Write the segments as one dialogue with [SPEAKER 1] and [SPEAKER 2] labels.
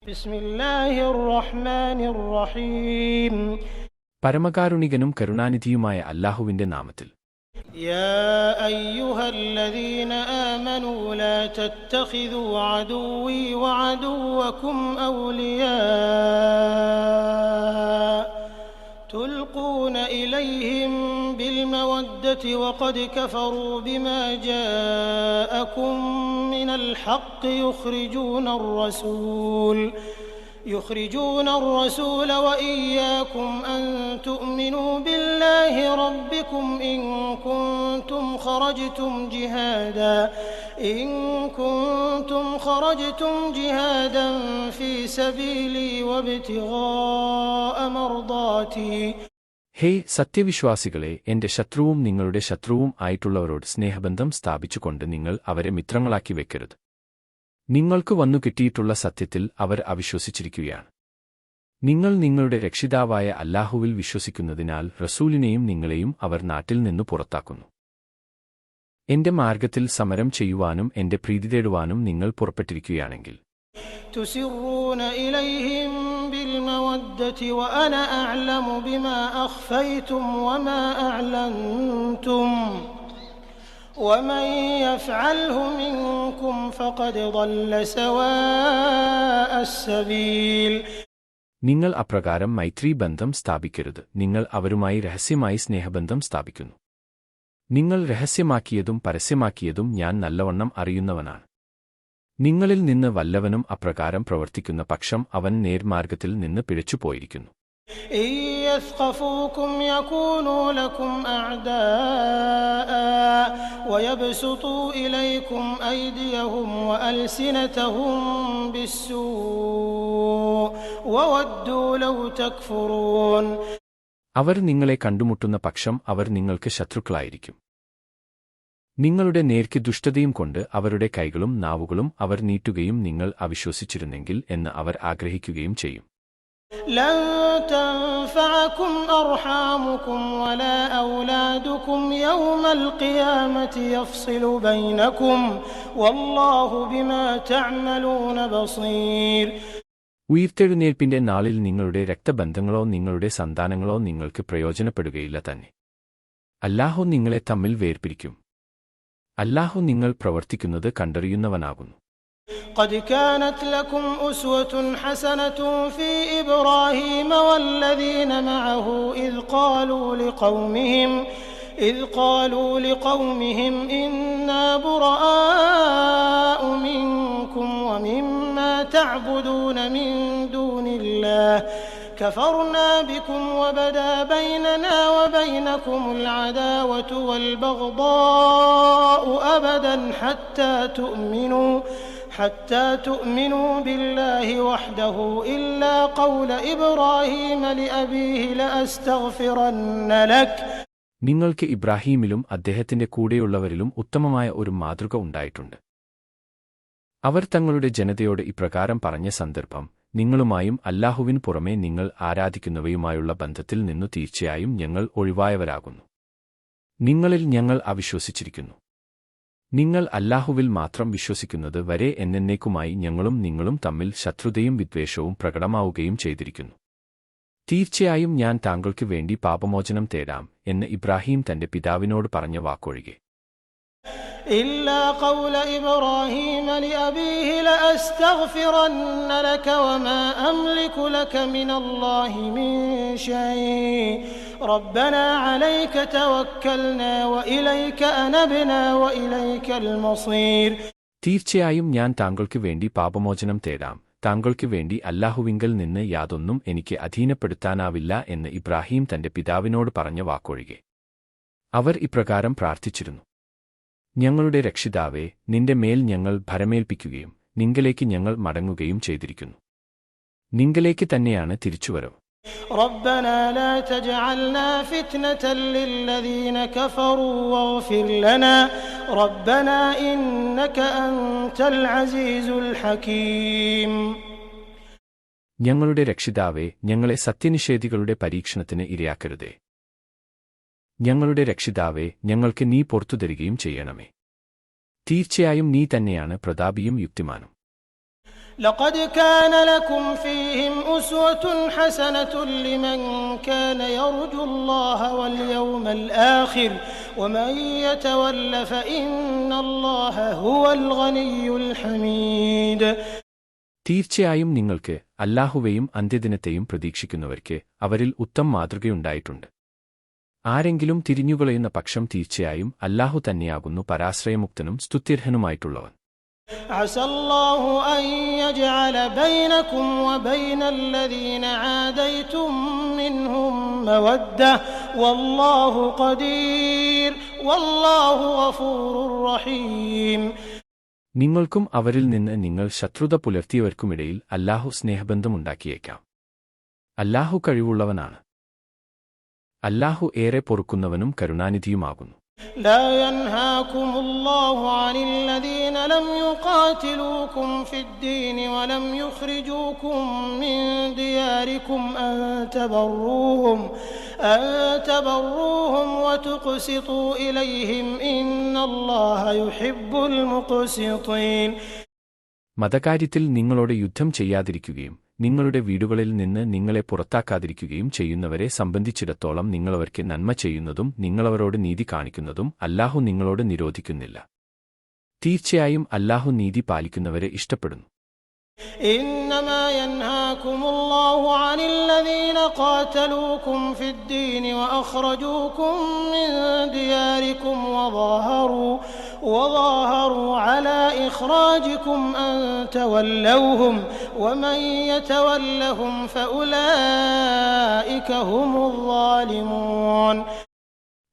[SPEAKER 1] ബിസ്മില്ലാഹിർ റഹ്മാനിർ റഹീം.
[SPEAKER 2] പരമകാരുണികനും കരുണാനിധിയുമായ അല്ലാഹുവിന്റെ നാമത്തിൽ.
[SPEAKER 1] യാ അയ്യുഹല്ലദീന ആമനൂ ലാ തത്തഖിദൂ അദുവ്വി വഅദുവ്വകും ഔലിയാ തുൽഖൂന ഇലൈഹിം ബിൽമവദ്ദതി വഖദ് കഫറൂ ബിമാ ജാഅകും മിനൽ ഹഖ് يخرجون الرسول وإياكم أن تؤمنوا بالله ربكم إن كنتم خرجتم جهادا في سبيلي وابتغاء مرضاتي.
[SPEAKER 2] ഹേ സത്യവിശ്വാസികളെ, എന്റെ ശത്രുവും നിങ്ങളുടെ ശത്രുവും ആയിട്ടുള്ളവരോട് സ്നേഹബന്ധം സ്ഥാപിച്ചുകൊണ്ട് നിങ്ങൾ അവരെ മിത്രങ്ങളാക്കി വെക്കരുത്. നിങ്ങൾക്ക് വന്നു കിട്ടിയിട്ടുള്ള സത്യത്തിൽ അവർ അവിശ്വസിച്ചിരിക്കുകയാണ്. നിങ്ങൾ നിങ്ങളുടെ രക്ഷിതാവായ അല്ലാഹുവിൽ വിശ്വസിക്കുന്നതിനാൽ റസൂലിനെയും നിങ്ങളെയും അവർ നാട്ടിൽ നിന്നു പുറത്താക്കുന്നു. എന്റെ മാർഗത്തിൽ സമരം ചെയ്യുവാനും എന്റെ പ്രീതി തേടുവാനും നിങ്ങൾ പുറപ്പെട്ടിരിക്കുകയാണെങ്കിൽ
[SPEAKER 1] تسرون إليهم بالمودة وأنا أعلم بما أخفيتم وما أعلنتم ومن يفعله منكم فقد ضل سواء السبيل.
[SPEAKER 2] നിങ്ങൾ അപ്രകാരം മൈത്രീബന്ധം സ്ഥാപിക്കരുത്. നിങ്ങൾ അവരുമായി രഹസ്യമായി സ്നേഹബന്ധം സ്ഥാപിക്കുന്നു. നിങ്ങൾ രഹസ്യമാക്കിയതും പരസ്യമാക്കിയതും ഞാൻ നല്ലവണ്ണം അറിയുന്നവനാണ്. നിങ്ങളിൽ നിന്ന് വല്ലവനും അപ്രകാരം പ്രവർത്തിക്കുന്ന പക്ഷം അവൻ നേർമാർഗത്തിൽ നിന്ന് പിഴച്ചുപോയിരിക്കുന്നു.
[SPEAKER 1] إن يثقفوكم يكونوا لكم أعداء ويبسطوا إليكم أيديهم وألسنتهم بالسوء وودوا لو تكفرون.
[SPEAKER 2] അവർ നിങ്ങളെ കണ്ടുമുട്ടുന്ന പക്ഷം അവർ നിങ്ങൾക്ക് ശത്രുക്കളായിരിക്കും. നിങ്ങളുടെ നേർക്ക് ദുഷ്ടതയും കൊണ്ട് അവരുടെ കൈകളും നാവുകളും അവർ നീട്ടുകയും നിങ്ങൾ അവിശ്വസിച്ചിരുന്നെങ്കിൽ എന്ന് അവർ ആഗ്രഹിക്കുകയും ചെയ്യും.
[SPEAKER 1] لن تنفعكم أرحامكم ولا أولادكم يوم القيامة يفصل بينكم والله بما تعملون بصير.
[SPEAKER 2] ഉയിർത്തെഴുന്നേൽപ്പിന്റെ നാളിൽ നിങ്ങളുടെ രക്തബന്ധങ്ങളോ നിങ്ങളുടെ സന്താനങ്ങളോ നിങ്ങൾക്ക് പ്രയോജനപ്പെടുകയില്ല തന്നെ. അല്ലാഹു നിങ്ങളെ തമ്മിൽ വേർപിരിക്കും. അല്ലാഹു നിങ്ങൾ പ്രവർത്തിക്കുന്നത് കണ്ടറിയുന്നവനാകുന്നു.
[SPEAKER 1] قد كانت لكم أسوة حسنة في إبراهيم والذين معه إذ قالوا لقومهم إنا براء منكم ومما تعبدون من دون الله كفرنا بكم وبدا بيننا وبينكم العداوة والبغضاء أبدا حتى تؤمنوا بالله وحده إلا قول إبراهيم لأبيه لأستغفرن لك.
[SPEAKER 2] നിങ്ങൾക്ക് ഇബ്രാഹീമിലും അദ്ദേഹത്തിന്റെ കൂടെയുള്ളവരിലും ഉത്തമമായ ഒരു മാതൃക ഉണ്ടായിട്ടുണ്ട്. അവർ തങ്ങളുടെ ജനതയോട് ഇപ്രകാരം പറഞ്ഞ സന്ദർഭം, നിങ്ങളുമായും അല്ലാഹുവിന് പുറമെ നിങ്ങൾ ആരാധിക്കുന്നവയുമായുള്ള ബന്ധത്തിൽ നിന്നു തീർച്ചയായും ഞങ്ങൾ ഒഴിവായവരാകുന്നു. നിങ്ങളിൽ ഞങ്ങൾ അവിശ്വസിച്ചിരിക്കുന്നു. നിങ്ങൾ അല്ലാഹുവിൽ മാത്രം വിശ്വസിക്കുന്നത് വരെ എന്നേക്കുമായി ഞങ്ങളും നിങ്ങളും തമ്മിൽ ശത്രുതയും വിദ്വേഷവും പ്രകടമാവുകയും ചെയ്തിരിക്കുന്നു. തീർച്ചയായും ഞാൻ താങ്കൾക്ക് വേണ്ടി പാപമോചനം തേടാം എന്ന് ഇബ്രാഹീം തന്റെ പിതാവിനോട് പറഞ്ഞ വാക്കൊഴികെ.
[SPEAKER 1] إلا قول إبراهيم لأبيه لأستغفرن لك وما أملك لك من الله من شيء ربنا عليك توكلنا وإليك أنبنا وإليك المصير.
[SPEAKER 2] തീർച്ചയായും ഞാൻ താങ്കൾക്ക് വേണ്ടി പാപമോചനം തേടാം. താങ്കൾക്ക് വേണ്ടി അല്ലാഹുവിങ്കൽ നിന്ന് യാതൊന്നും എനിക്ക് അധീനപ്പെടുത്താനാവില്ല എന്ന് ഇബ്രാഹീം തന്റെ പിതാവിനോട് പറഞ്ഞ വാക്കൊഴികെ. അവർ ഇപ്രകാരം പ്രാർത്ഥിച്ചിരുന്നു: ഞങ്ങളുടെ രക്ഷിതാവേ, നിന്റെ മേൽ ഞങ്ങൾ ഭരമേൽപ്പിക്കുകയും നിങ്കലേക്ക് ഞങ്ങൾ മടങ്ങുകയും ചെയ്തിരിക്കുന്നു. നിങ്കലേക്ക് തന്നെയാണ് തിരിച്ചുവരവ്.
[SPEAKER 1] ربنا لا تجعلنا فتنة للذين كفروا واغفر لنا ربنا إنك أنت العزيز الحكيم.
[SPEAKER 2] ഞങ്ങളുടെ രക്ഷിതാവേ, ഞങ്ങളെ സത്യനിഷേധികളുടെ പരീക്ഷണത്തിന് ഇരയാക്കരുതേ. ഞങ്ങളുടെ രക്ഷിതാവേ, ഞങ്ങൾക്ക് നീ പുറത്തു തരികയും ചെയ്യണമേ. തീർച്ചയായും നീ തന്നെയാണ് പ്രതാപിയും യുക്തിമാനും.
[SPEAKER 1] لقد كان لكم فيهم أسوة حسنة لمن كان يرجو الله واليوم الآخر ومن يتول فإن الله هو الغني الحميد.
[SPEAKER 2] തീർച്ചയായും നിങ്ങൾക്ക് അല്ലാഹുവേയും അന്ത്യദിനത്തെയും പ്രതീക്ഷിക്കുന്നവർക്ക് അവരിൽ ഉത്തമ മാതൃകയുണ്ടായിട്ടുണ്ട്. ആരെങ്കിലും തിരിഞ്ഞുകളയുന്ന പക്ഷം തീർച്ചയായും അല്ലാഹു തന്നെയാകുന്നു പരാശ്രയമുക്തനും സ്തുത്യർഹനുമായിട്ടുള്ളവൻ.
[SPEAKER 1] عسى الله أن يجعل بينكم وبين الذين عاديتم منهم مودة والله قدير والله غفور رحيم.
[SPEAKER 2] നിങ്ങൾക്കും അവരിൽ നിന്ന് നിങ്ങൾ ശത്രുത പുലർത്തിയവർക്കുമിടയിൽ അല്ലാഹു സ്നേഹബന്ധമുണ്ടാക്കിയേക്കാം. അല്ലാഹു കഴിവുള്ളവനാണ്. അല്ലാഹു ഏറെ പൊറുക്കുന്നവനും കരുണാനിധിയുമാകുന്നു.
[SPEAKER 1] لا ينهاكم الله عن الذين لم يقاتلوكم في الدين ولم يخرجوكم من دياركم أن تبروهم وتقسطوا إليهم إن الله يحب المقسطين.
[SPEAKER 2] മതകാര്യത്തിൽ നിങ്ങളോട് യുദ്ധം ചെയ്യാതിരിക്കുകയും നിങ്ങളുടെ വീടുകളിൽ നിന്ന് നിങ്ങളെ പുറത്താക്കാതിരിക്കുകയും ചെയ്യുന്നവരെ സംബന്ധിച്ചിടത്തോളം നിങ്ങളവർക്ക് നന്മ ചെയ്യുന്നതും നിങ്ങളവരോട് നീതി കാണിക്കുന്നതും അല്ലാഹു നിങ്ങളോട് നിരോധിക്കുന്നില്ല. തീർച്ചയായും അല്ലാഹു നീതി പാലിക്കുന്നവരെ ഇഷ്ടപ്പെടുന്നു.
[SPEAKER 1] إنما ينهاكم الله عن الذين قاتلوكم في الدين وأخرجوكم من دياركم وظاهروا على إخراجكم أن تولوهم ومن يتولهم فأولئك هم الظالمون.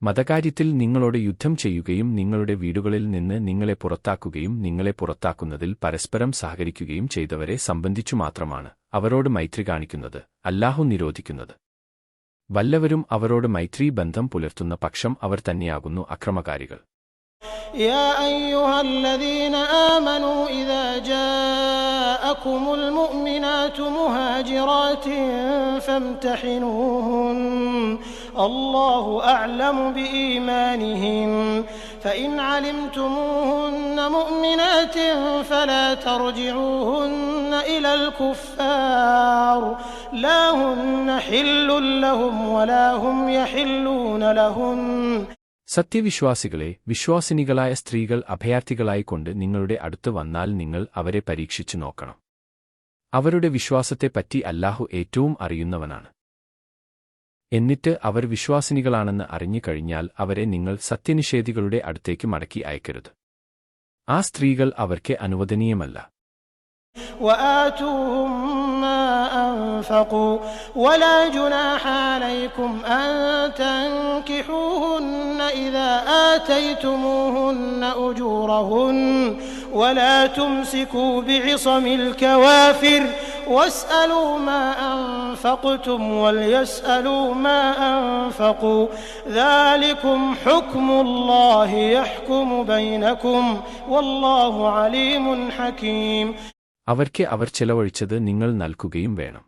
[SPEAKER 2] മതകാര്യത്തിൽ നിങ്ങളോട് യുദ്ധം ചെയ്യുകയും നിങ്ങളുടെ വീടുകളിൽ നിന്ന് നിങ്ങളെ പുറത്താക്കുകയും നിങ്ങളെ പുറത്താക്കുന്നതിൽ പരസ്പരം സഹകരിക്കുകയും ചെയ്തവരെ സംബന്ധിച്ചു മാത്രമാണ് അവരോട് മൈത്രി കാണിക്കുന്നത് അല്ലാഹു നിരോധിക്കുന്നത്. വല്ലവരും അവരോട് മൈത്രീ ബന്ധം പുലർത്തുന്ന പക്ഷം അവർ തന്നെയാകുന്നു അക്രമകാരികൾ.
[SPEAKER 1] يا أيها الذين آمنوا إذا جاءكم المؤمنات مهاجرات فامتحنوهن الله أعلم بإيمانهن فإن علمتموهن مؤمنات فلا ترجعوهن إلى الكفار لا هن حل لهم ولا هم يحلون لهن.
[SPEAKER 2] സത്യവിശ്വാസികളെ, വിശ്വാസിനികളായ സ്ത്രീകൾ അഭയാർത്ഥികളായിക്കൊണ്ട് നിങ്ങളുടെ അടുത്ത് വന്നാൽ നിങ്ങൾ അവരെ പരീക്ഷിച്ചു നോക്കണം. അവരുടെ വിശ്വാസത്തെപ്പറ്റി അല്ലാഹു ഏറ്റവും അറിയുന്നവനാണ്. എന്നിട്ട് അവർ വിശ്വാസിനികളാണെന്ന് അറിഞ്ഞു കഴിഞ്ഞാൽ അവരെ നിങ്ങൾ സത്യനിഷേധികളുടെ അടുത്തേക്ക് മടക്കി അയക്കരുത്. ആ സ്ത്രീകൾ അവർക്ക് അനുവദനീയമല്ല.
[SPEAKER 1] وآتوهم ما أنفقوا ولا جناح عليكم أن تنكحوهن إذا آتيتموهن أجورهن ولا تمسكوا بعصم الكوافر واسألوا ما أنفقتم وليسألوا ما أنفقوا ذلكم حكم الله يحكم بينكم والله عليم حكيم.
[SPEAKER 2] അവർക്ക് അവർ ചെലവഴിച്ചത് നിങ്ങൾ നൽകുകയും വേണം.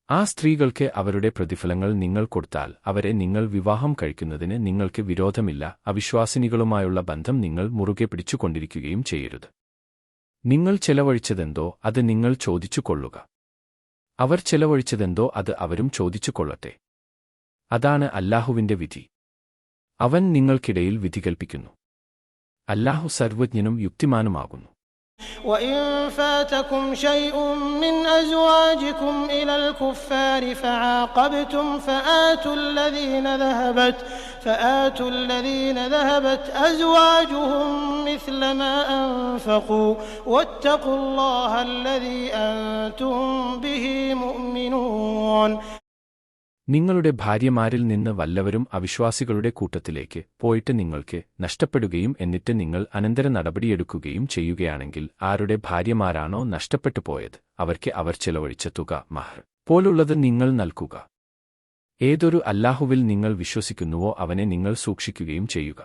[SPEAKER 2] ആ സ്ത്രീകൾക്ക് അവരുടെ പ്രതിഫലങ്ങൾ നിങ്ങൾ കൊടുത്താൽ അവരെ നിങ്ങൾ വിവാഹം കഴിക്കുന്നതിന് നിങ്ങൾക്ക് വിരോധമില്ല. അവിശ്വാസിനികളുമായുള്ള ബന്ധം നിങ്ങൾ മുറുകെ പിടിച്ചുകൊണ്ടിരിക്കുകയും ചെയ്യരുത്. നിങ്ങൾ ചെലവഴിച്ചതെന്തോ അത് നിങ്ങൾ ചോദിച്ചു കൊള്ളുക. അവർ ചെലവഴിച്ചതെന്തോ അത് അവരും ചോദിച്ചു കൊള്ളട്ടെ. അതാണ് അല്ലാഹുവിന്റെ വിധി. അവൻ നിങ്ങൾക്കിടയിൽ വിധി കൽപ്പിക്കുന്നു. അല്ലാഹു സർവജ്ഞനും യുക്തിമാനുമാകുന്നു.
[SPEAKER 1] وإن فاتكم شيء من أزواجكم إلى الكفار فعاقبتم فآتوا الذين ذهبت أزواجهم مثل ما أنفقوا واتقوا الله الذي أنتم به مؤمنون.
[SPEAKER 2] നിങ്ങളുടെ ഭാര്യമാരിൽ നിന്ന് വല്ലവരും അവിശ്വാസികളുടെ കൂട്ടത്തിലേക്ക് പോയിട്ട് നിങ്ങൾക്ക് നഷ്ടപ്പെടുകയും എന്നിട്ട് നിങ്ങൾ അനന്തര നടപടിയെടുക്കുകയും ചെയ്യുകയാണെങ്കിൽ ആരുടെ ഭാര്യമാരാണോ നഷ്ടപ്പെട്ടു പോയത് അവർക്ക് അവർ ചെലവഴിച്ച തുക മഹർ പോലുള്ളത് നിങ്ങൾ നൽകുക. ഏതൊരു അല്ലാഹുവിൽ നിങ്ങൾ വിശ്വസിക്കുന്നുവോ അവനെ നിങ്ങൾ സൂക്ഷിക്കുകയും ചെയ്യുക.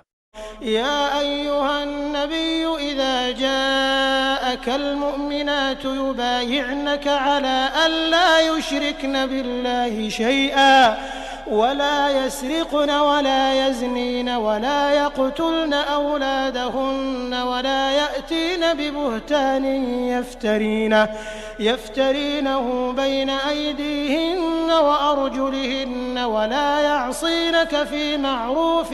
[SPEAKER 1] يا أيها النبي إذا جاءك المؤمنات يبايعنك على أن لا يشركن بالله شيئا ولا يسرقن ولا يزنين ولا يقتلن أولادهن ولا يأتين ببهتان يفترينه بين أيديهن وأرجلهن ولا يعصينك في معروف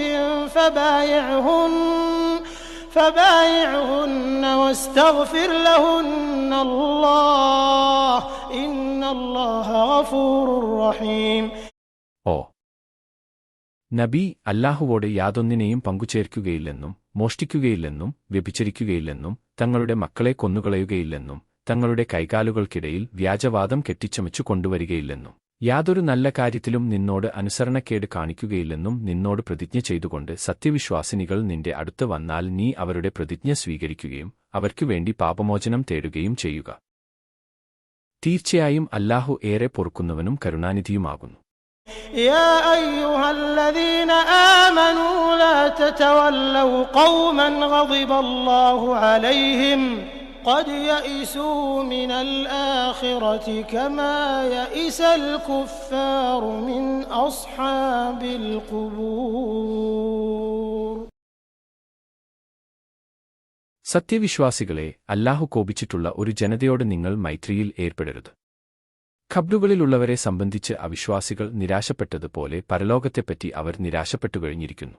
[SPEAKER 1] فبايعهن واستغفر لهن الله إن الله غفور رحيم.
[SPEAKER 2] ഓ നബി, അല്ലാഹുവോട് യാതൊന്നിനെയും പങ്കുചേർക്കുകയില്ലെന്നും മോഷ്ടിക്കുകയില്ലെന്നും വ്യഭിചരിക്കുകയില്ലെന്നും തങ്ങളുടെ മക്കളെ കൊന്നുകളയുകയില്ലെന്നും തങ്ങളുടെ കൈകാലുകൾക്കിടയിൽ വ്യാജവാദം കെട്ടിച്ചമച്ചു കൊണ്ടുവരികയില്ലെന്നും യാതൊരു നല്ല കാര്യത്തിലും നിന്നോട് അനുസരണക്കേട് കാണിക്കുകയില്ലെന്നും നിന്നോട് പ്രതിജ്ഞ ചെയ്തുകൊണ്ട് സത്യവിശ്വാസിനികൾ നിന്റെ അടുത്ത് വന്നാൽ നീ അവരുടെ പ്രതിജ്ഞ സ്വീകരിക്കുകയും അവർക്കുവേണ്ടി പാപമോചനം തേടുകയും ചെയ്യുക. തീർച്ചയായും അല്ലാഹു ഏറെ പൊറുക്കുന്നവനും കരുണാനിധിയുമാകുന്നു.
[SPEAKER 1] يا أيها الذين آمنوا لا تتولوا قوما غضب الله عليهم قد يئسوا من الآخرة كما يئس الكفار من أصحاب القبور.
[SPEAKER 2] സത്യവിശ്വാസികളെ, അല്ലാഹു കോപിച്ചിട്ടുള്ള ഒരു ജനതയോട് നിങ്ങൾ മൈത്രിയിൽ ഏർപ്പെടരുത്. ഖബ്റുകളിലുള്ളവരെ സംബന്ധിച്ച് അവിശ്വാസികൾ നിരാശപ്പെട്ടതുപോലെ പരലോകത്തെപ്പറ്റി അവർ നിരാശപ്പെട്ടുകഴിഞ്ഞിരിക്കുന്നു.